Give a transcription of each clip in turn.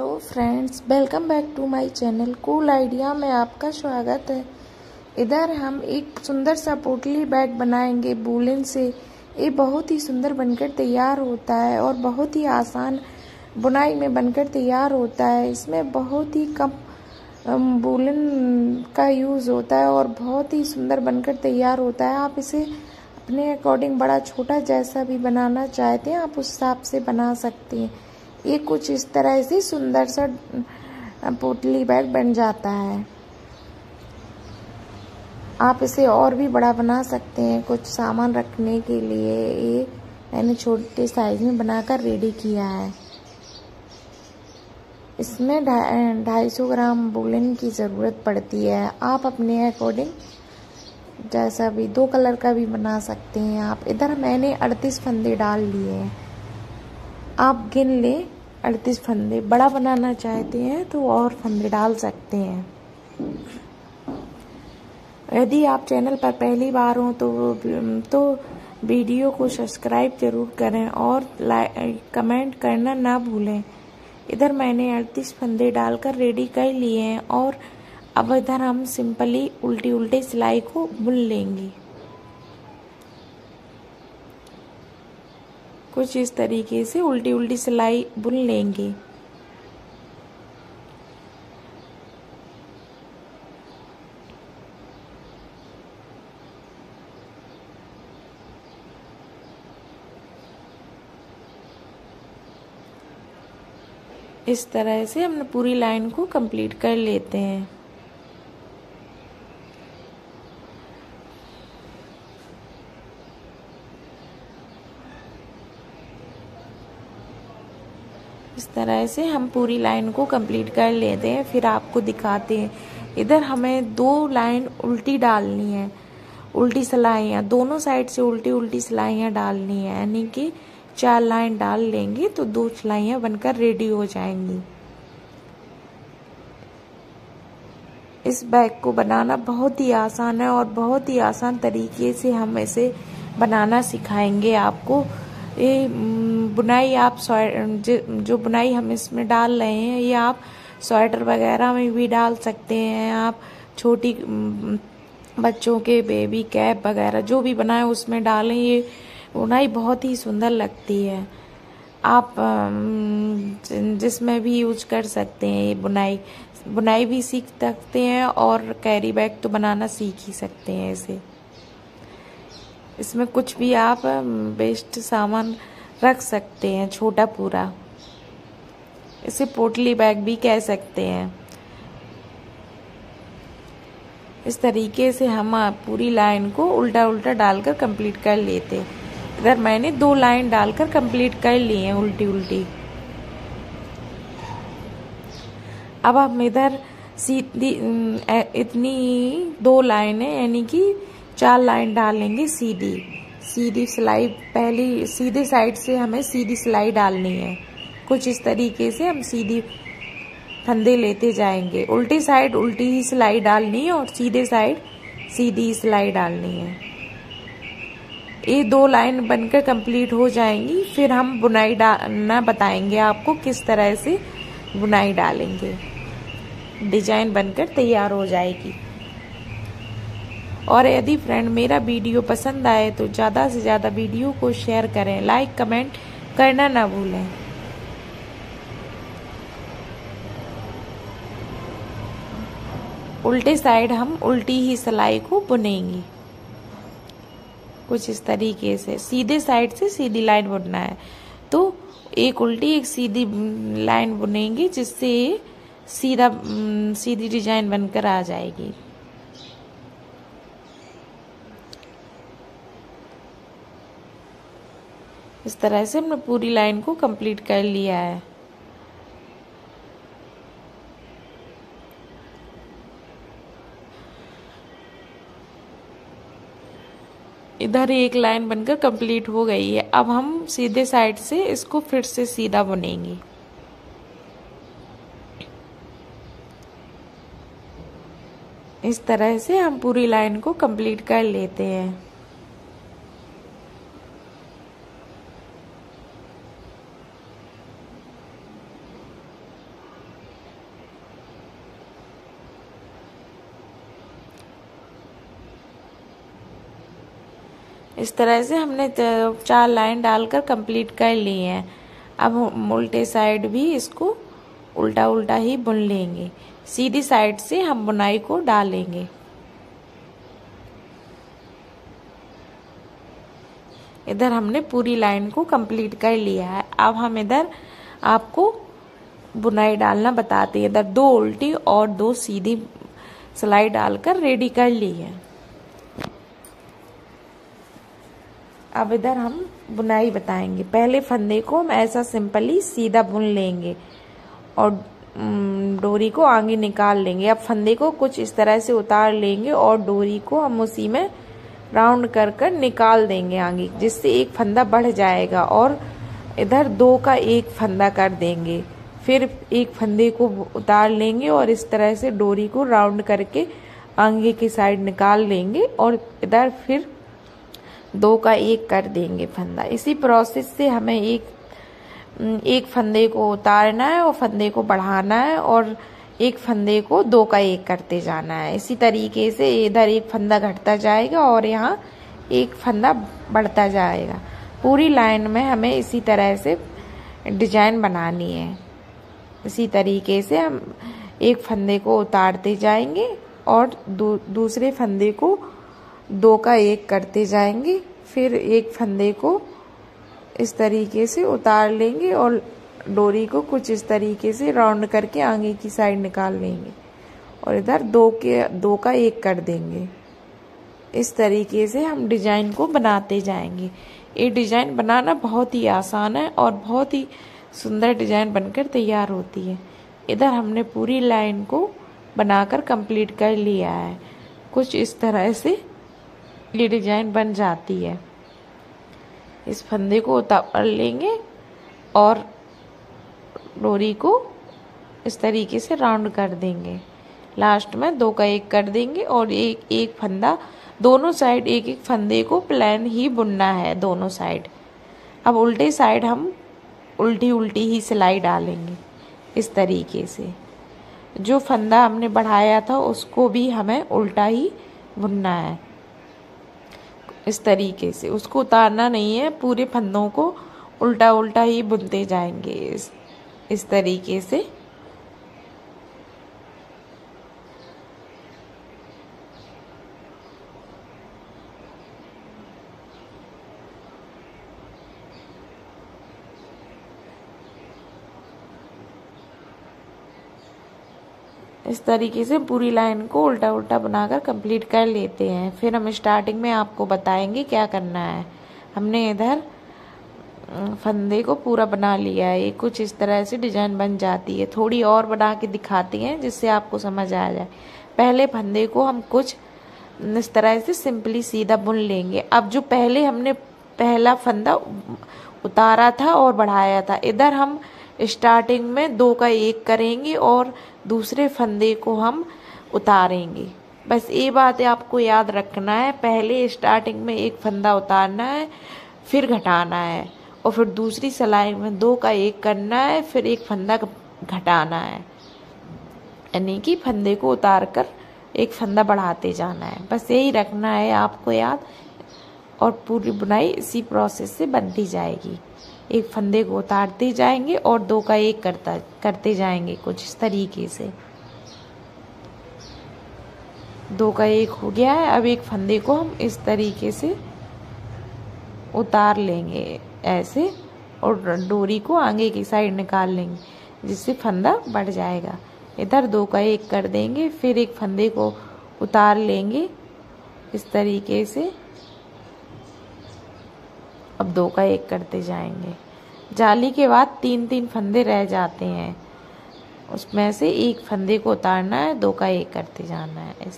Hello friends, welcome back to my channel cool idea में आपका स्वागत है। इधर हम एक सुंदर सा पोटली बैग बनाएंगे वूलन से। ये बहुत ही सुंदर बनकर तैयार होता है और बहुत ही आसान बुनाई में बनकर तैयार होता है। इसमें बहुत ही कम वूलन का यूज़ होता है और बहुत ही सुंदर बनकर तैयार होता है। आप इसे अपने अकॉर्डिंग बड़ा छोटा जैसा भी बनाना चाहते हैं आप उस हिसाब से बना सकते हैं। ये कुछ इस तरह से सुंदर सा पोटली बैग बन जाता है। आप इसे और भी बड़ा बना सकते हैं कुछ सामान रखने के लिए। ये मैंने छोटे साइज में बनाकर रेडी किया है। इसमें 250 ग्राम वूलन की ज़रूरत पड़ती है। आप अपने अकॉर्डिंग जैसा भी 2 कलर का भी बना सकते हैं आप। इधर मैंने 38 फंदे डाल लिए हैं। आप गिन लें 38 फंदे। बड़ा बनाना चाहते हैं तो और फंदे डाल सकते हैं। यदि आप चैनल पर पहली बार हो तो वीडियो को सब्सक्राइब जरूर करें और कमेंट करना ना भूलें। इधर मैंने 38 फंदे डालकर रेडी कर लिए हैं और अब इधर हम सिंपली उल्टी सिलाई को बुन लेंगे। कुछ इस तरीके से उल्टी सिलाई बुन लेंगे। इस तरह से हम पूरी लाइन को कंप्लीट कर लेते हैं। इस तरह से हम पूरी लाइन को कंप्लीट कर लेते हैं। फिर आपको दिखाते हैं। इधर हमें 2 लाइन उल्टी डालनी है, उल्टी सिलाइयाँ दोनों साइड से उल्टी सिलाइयाँ डालनी है, यानी कि 4 लाइन डाल लेंगे तो 2 सिलाइयाँ बनकर रेडी हो जाएंगी। इस बैग को बनाना बहुत ही आसान है और बहुत ही आसान तरीके से हम इसे बनाना सिखाएंगे आपको। ये बुनाई आप जो बुनाई हम इसमें डाल रहे हैं ये आप स्वेटर वगैरह में भी डाल सकते हैं। आप छोटी बच्चों के बेबी कैप वगैरह जो भी बनाए उसमें डालें। ये बुनाई बहुत ही सुंदर लगती है। आप जिसमें भी यूज कर सकते हैं। ये बुनाई भी सीख सकते हैं और कैरी बैग तो बनाना सीख ही सकते हैं इसे। इसमें कुछ भी आप वेस्ट सामान रख सकते हैं, छोटा पूरा। इसे पोटली बैग भी कह सकते हैं। इस तरीके से हम पूरी लाइन को उल्टा डालकर कंप्लीट कर लेते हैं। इधर मैंने 2 लाइन डालकर कंप्लीट कर ली है उल्टी। अब हम इधर सीधी इतनी 2 लाइनें यानी कि 4 लाइन डालेंगे सीधी सिलाई। पहली सीधे साइड से हमें सीधी सिलाई डालनी है। कुछ इस तरीके से हम सीधी फंदे लेते जाएंगे। उल्टी साइड उल्टी ही सिलाई डालनी है और सीधे साइड सीधी सिलाई डालनी है। ये 2 लाइन बनकर कंप्लीट हो जाएंगी। फिर हम बुनाई डालना बताएंगे आपको किस तरह से बुनाई डालेंगे। डिजाइन बनकर तैयार हो जाएगी। और यदि फ्रेंड मेरा वीडियो पसंद आए तो ज़्यादा से ज़्यादा वीडियो को शेयर करें, लाइक कमेंट करना ना भूलें। उल्टे साइड हम उल्टी ही सिलाई को बुनेंगे। कुछ इस तरीके से सीधे साइड से सीधी लाइन बुनना है तो एक उल्टी एक सीधी लाइन बुनेंगे जिससे सीधी डिजाइन बनकर आ जाएगी। इस तरह से हमने पूरी लाइन को कंप्लीट कर लिया है। इधर एक लाइन बनकर कंप्लीट हो गई है। अब हम सीधे साइड से इसको फिर से सीधा बुनेंगे। इस तरह से हम पूरी लाइन को कंप्लीट कर लेते हैं। इस तरह से हमने 4 लाइन डालकर कंप्लीट कर लिए हैं। अब हम उल्टे साइड भी इसको उल्टा उल्टा ही बुन लेंगे। सीधी साइड से हम बुनाई को डालेंगे। इधर हमने पूरी लाइन को कंप्लीट कर लिया है। अब हम इधर आपको बुनाई डालना बताते हैं। इधर 2 उल्टी और 2 सीधी सिलाई डालकर रेडी कर ली है। अब इधर हम बुनाई बताएंगे। पहले फंदे को हम ऐसा सिंपली सीधा बुन लेंगे और डोरी को आगे निकाल लेंगे। अब फंदे को कुछ इस तरह से उतार लेंगे और डोरी को हम उसी में राउंड कर कर निकाल देंगे आगे, जिससे एक फंदा बढ़ जाएगा। और इधर 2 का एक फंदा कर देंगे। फिर एक फंदे को उतार लेंगे और इस तरह से डोरी को राउंड करके आगे की साइड निकाल लेंगे और इधर फिर 2 का एक कर देंगे फंदा। इसी प्रोसेस से हमें एक फंदे को उतारना है और फंदे को बढ़ाना है और एक फंदे को 2 का एक करते जाना है। इसी तरीके से इधर एक फंदा घटता जाएगा और यहाँ एक फंदा बढ़ता जाएगा। पूरी लाइन में हमें इसी तरह से डिजाइन बनानी है। इसी तरीके से हम एक फंदे को उतारते जाएंगे और दूसरे फंदे को 2 का एक करते जाएंगे। फिर एक फंदे को इस तरीके से उतार लेंगे और डोरी को कुछ इस तरीके से राउंड करके आगे की साइड निकाल लेंगे और इधर 2 का एक कर देंगे। इस तरीके से हम डिजाइन को बनाते जाएंगे। ये डिजाइन बनाना बहुत ही आसान है और बहुत ही सुंदर डिजाइन बनकर तैयार होती है। इधर हमने पूरी लाइन को बनाकर कंप्लीट कर लिया है। कुछ इस तरह से ये डिजाइन बन जाती है। इस फंदे को उतार लेंगे और डोरी को इस तरीके से राउंड कर देंगे। लास्ट में 2 का एक कर देंगे और एक फंदा दोनों साइड एक फंदे को प्लेन ही बुनना है दोनों साइड। अब उल्टे साइड हम उल्टी उल्टी ही सिलाई डालेंगे। इस तरीके से जो फंदा हमने बढ़ाया था उसको भी हमें उल्टा ही बुनना है। इस तरीके से उसको उतारना नहीं है, पूरे फंदों को उल्टा उल्टा ही बुनते जाएंगे इस तरीके से। इस तरीके से पूरी लाइन को उल्टा उल्टा बनाकर कंप्लीट कर लेते हैं। फिर हम स्टार्टिंग में आपको बताएंगे क्या करना है। हमने इधर फंदे को पूरा बना लिया है। ये कुछ इस तरह से डिजाइन बन जाती है। थोड़ी और बना के दिखाते हैं जिससे आपको समझ आ जाए। पहले फंदे को हम कुछ इस तरह से सिंपली सीधा बुन लेंगे। अब जो पहले हमने पहला फंदा उतारा था और बढ़ाया था, इधर हम स्टार्टिंग में 2 का एक करेंगे और दूसरे फंदे को हम उतारेंगे। बस ये बात आपको याद रखना है। पहले स्टार्टिंग में एक फंदा उतारना है, फिर घटाना है और फिर दूसरी सिलाई में 2 का एक करना है, फिर एक फंदा घटाना है। यानी कि फंदे को उतार कर एक फंदा बढ़ाते जाना है। बस यही रखना है आपको याद और पूरी बुनाई इसी प्रोसेस से बनती जाएगी। एक फंदे को उतारते जाएंगे और 2 का एक करते जाएंगे कुछ इस तरीके से। 2 का एक हो गया है। अब एक फंदे को हम इस तरीके से उतार लेंगे ऐसे और डोरी को आगे की साइड निकाल लेंगे जिससे फंदा बढ़ जाएगा। इधर 2 का एक कर देंगे, फिर एक फंदे को उतार लेंगे इस तरीके से। अब 2 का एक करते जाएंगे। जाली के बाद 3-3 फंदे रह जाते हैं, उसमें से एक फंदे को उतारना है, 2 का एक करते जाना है।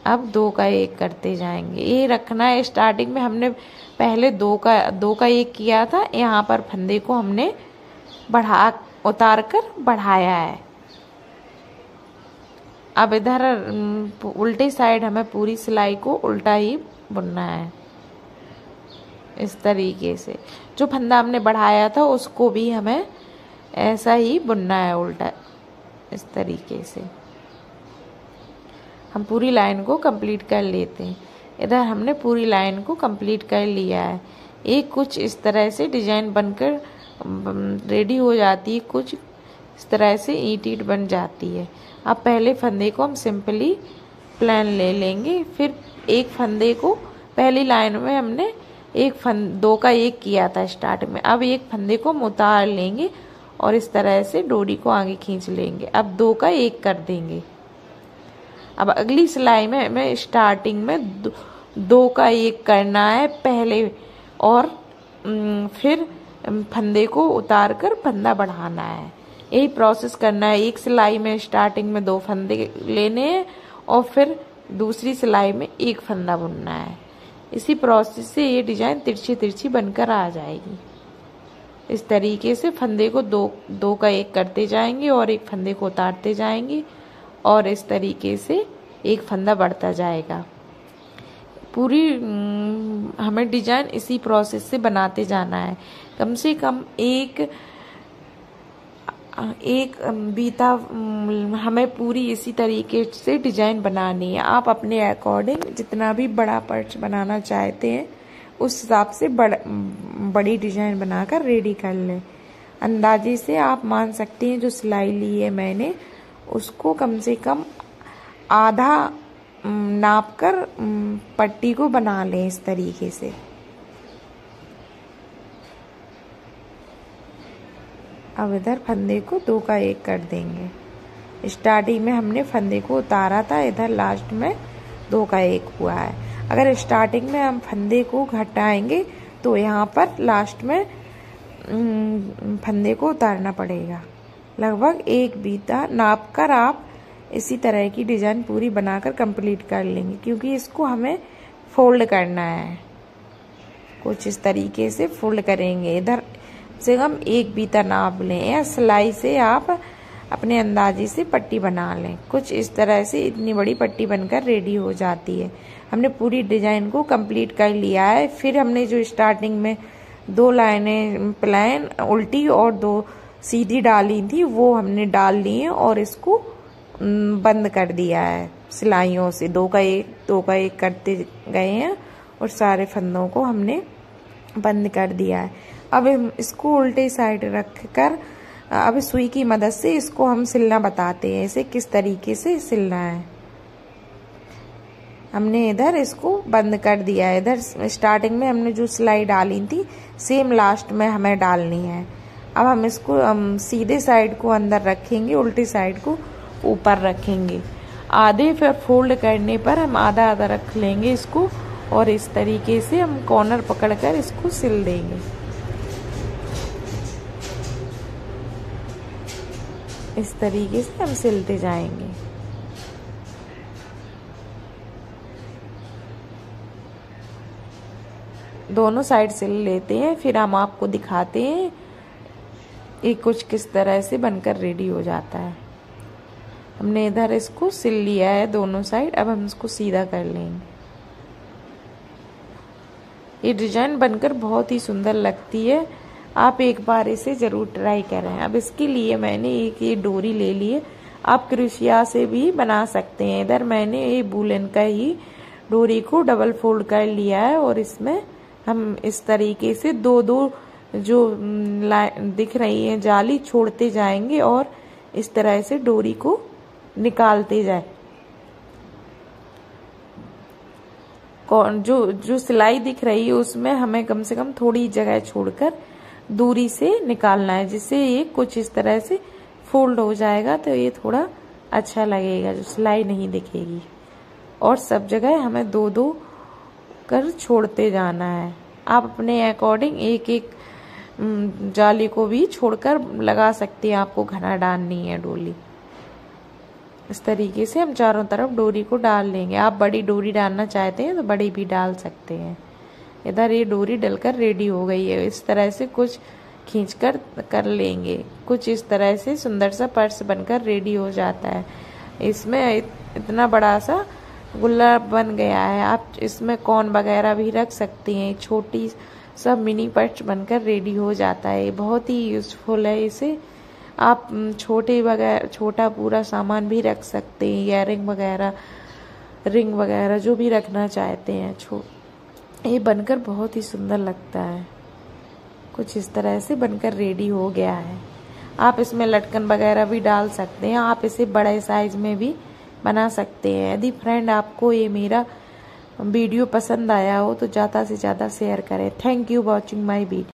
अब 2 का एक करते जाएंगे। ये रखना है। स्टार्टिंग में हमने पहले 2 का एक किया था, यहाँ पर फंदे को हमने उतार कर बढ़ाया है। अब इधर उल्टे साइड हमें पूरी सिलाई को उल्टा ही बुनना है इस तरीके से। जो फंदा हमने बढ़ाया था उसको भी हमें ऐसा ही बुनना है उल्टा इस तरीके से। हम पूरी लाइन को कंप्लीट कर लेते हैं। इधर हमने पूरी लाइन को कंप्लीट कर लिया है। एक कुछ इस तरह से डिजाइन बनकर रेडी हो जाती है, कुछ इस तरह से ईंट ईंट बन जाती है। अब पहले फंदे को हम सिंपली प्लेन ले लेंगे, फिर एक फंदे को पहली लाइन में हमने दो का एक किया था स्टार्ट में, अब एक फंदे को हम उतार लेंगे और इस तरह से डोरी को आगे खींच लेंगे। अब दो का एक कर देंगे। अब अगली सिलाई में हमें स्टार्टिंग में दो का एक करना है पहले, और फिर फंदे को उतार कर फंदा बढ़ाना है। यही प्रोसेस करना है। एक सिलाई में स्टार्टिंग में 2 फंदे लेने हैं और फिर दूसरी सिलाई में एक फंदा बुनना है। इसी प्रोसेस से ये डिजाइन तिरछी तिरछी बनकर आ जाएगी। इस तरीके से फंदे को दो का एक करते जाएंगे और एक फंदे को उतारते जाएंगे और इस तरीके से एक फंदा बढ़ता जाएगा। पूरी हमें डिजाइन इसी प्रोसेस से बनाते जाना है। कम से कम एक बीता हमें पूरी इसी तरीके से डिजाइन बनानी है। आप अपने अकॉर्डिंग जितना भी बड़ा पर्स बनाना चाहते हैं उस हिसाब से बड़ी डिजाइन बनाकर रेडी कर लें। अंदाजे से आप मान सकते हैं जो सिलाई ली है मैंने उसको कम से कम आधा नाप कर पट्टी को बना लें इस तरीके से। अब इधर फंदे को 2 का एक कर देंगे। स्टार्टिंग में हमने फंदे को उतारा था, इधर लास्ट में 2 का एक हुआ है। अगर स्टार्टिंग में हम फंदे को घटाएंगे तो यहाँ पर लास्ट में फंदे को उतारना पड़ेगा। लगभग एक बीता नाप कर आप इसी तरह की डिजाइन पूरी बनाकर कंप्लीट कर लेंगे, क्योंकि इसको हमें फोल्ड करना है। कुछ इस तरीके से फोल्ड करेंगे। इधर से हम एक बीता नाप लें या सिलाई से आप अपने अंदाजे से पट्टी बना लें। कुछ इस तरह से इतनी बड़ी पट्टी बनकर रेडी हो जाती है। हमने पूरी डिजाइन को कंप्लीट कर लिया है। फिर हमने जो स्टार्टिंग में 2 लाइनें प्लेन उल्टी और 2 सीधी डाली थी वो हमने डाल ली है और इसको बंद कर दिया है सिलाइयों से। 2 का एक करते गए हैं और सारे फंदों को हमने बंद कर दिया है। अब इसको उल्टे साइड रख कर अब सुई की मदद से इसको हम सिलना बताते हैं। इसे किस तरीके से सिलना है। हमने इधर इसको बंद कर दिया है। इधर स्टार्टिंग में हमने जो सिलाई डाली थी सेम लास्ट में हमें डालनी है। अब हम इसको सीधे साइड को अंदर रखेंगे, उल्टी साइड को ऊपर रखेंगे। आधे फिर फोल्ड करने पर हम आधा आधा रख लेंगे इसको और इस तरीके से हम कॉर्नर पकड़कर इसको सिल देंगे। इस तरीके से हम सिलते जाएंगे। दोनों साइड सिल लेते हैं, फिर हम आपको दिखाते हैं ये कुछ किस तरह से बनकर रेडी हो जाता है। हमने इधर इसको सिल लिया है दोनों साइड। अब हम इसको सीधा कर लेंगे। ये डिजाइन बनकर बहुत ही सुंदर लगती है। आप एक बार इसे जरूर ट्राई करें। अब इसके लिए मैंने एक ये डोरी ले ली है। आप क्रोशिया से भी बना सकते हैं। इधर मैंने ये वूलन का ही डोरी को डबल फोल्ड कर लिया है और इसमें हम इस तरीके से 2-2 जो दिख रही है जाली छोड़ते जाएंगे और इस तरह से डोरी को निकालते जाए। जो सिलाई दिख रही है उसमें हमें कम से कम थोड़ी जगह छोड़कर दूरी से निकालना है, जिससे ये कुछ इस तरह से फोल्ड हो जाएगा तो ये थोड़ा अच्छा लगेगा, जो सिलाई नहीं दिखेगी। और सब जगह हमें 2-2 कर छोड़ते जाना है। आप अपने अकॉर्डिंग एक एक जाली को भी छोड़कर लगा सकते हैं। आपको घना डालनी है डोरी। इस तरीके से हम चारों तरफ डोरी को डाल लेंगे। आप बड़ी डोरी डालना चाहते हैं तो बड़ी भी डाल सकते हैं। इधर ये डोरी डलकर रेडी हो गई है। इस तरह से कुछ खींचकर कर लेंगे। कुछ इस तरह से सुंदर सा पर्स बनकर रेडी हो जाता है। इसमें इतना बड़ा सा गुल्ला बन गया है। आप इसमें कॉर्न वगैरह भी रख सकती हैं। छोटी सब मिनी पर्स बनकर रेडी हो जाता है। बहुत ही यूजफुल है। इसे आप छोटा पूरा सामान भी रख सकते हैं, इयररिंग वगैरह रिंग वगैरह जो भी रखना चाहते हैं। ये बनकर बहुत ही सुंदर लगता है। कुछ इस तरह से बनकर रेडी हो गया है। आप इसमें लटकन वगैरह भी डाल सकते हैं। आप इसे बड़े साइज में भी बना सकते हैं। यदि फ्रेंड आपको ये मेरा वीडियो पसंद आया हो तो ज़्यादा से ज़्यादा शेयर करें। Thank you watching my video.